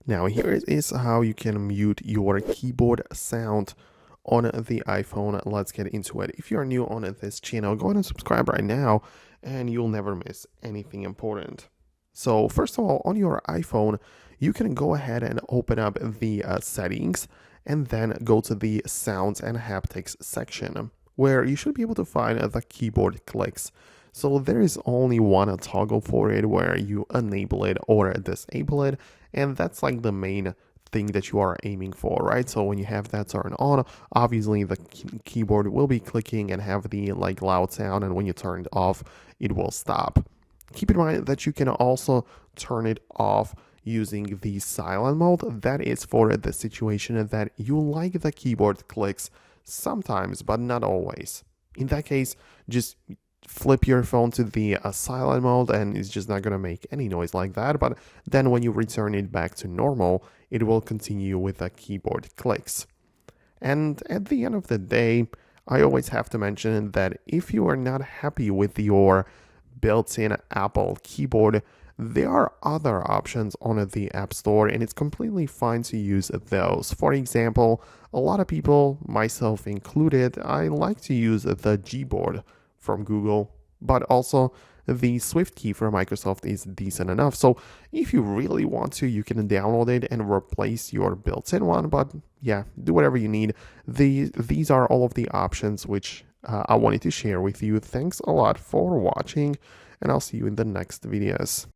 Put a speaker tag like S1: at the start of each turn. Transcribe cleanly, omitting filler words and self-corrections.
S1: Now here is how you can mute your keyboard sound on the iPhone. Let's get into it. If you are new on this channel, go ahead and subscribe right now and you'll never miss anything important. So first of all, on your iPhone, you can go ahead and open up the settings and then go to the sounds and haptics section where you should be able to find the keyboard clicks. So there is only one toggle for it where you enable it or disable it, and that's like the main thing that you are aiming for, right? So when you have that turned on, obviously the keyboard will be clicking and have the like loud sound, and when you turn it off, it will stop. Keep in mind that you can also turn it off using the silent mode. That is for the situation that you like the keyboard clicks sometimes, but not always. In that case, just flip your phone to the silent mode and it's just not going to make any noise like that. But then when you return it back to normal, it will continue with the keyboard clicks. And at the end of the day, I always have to mention that if you are not happy with your built-in Apple keyboard, there are other options on the App Store and it's completely fine to use those. For example, a lot of people, myself included, I like to use the Gboard from Google, but also the Swift key from Microsoft is decent enough. So if you really want to, you can download it and replace your built-in one, but yeah, do whatever you need. These are all of the options which I wanted to share with you. Thanks a lot for watching, and I'll see you in the next videos.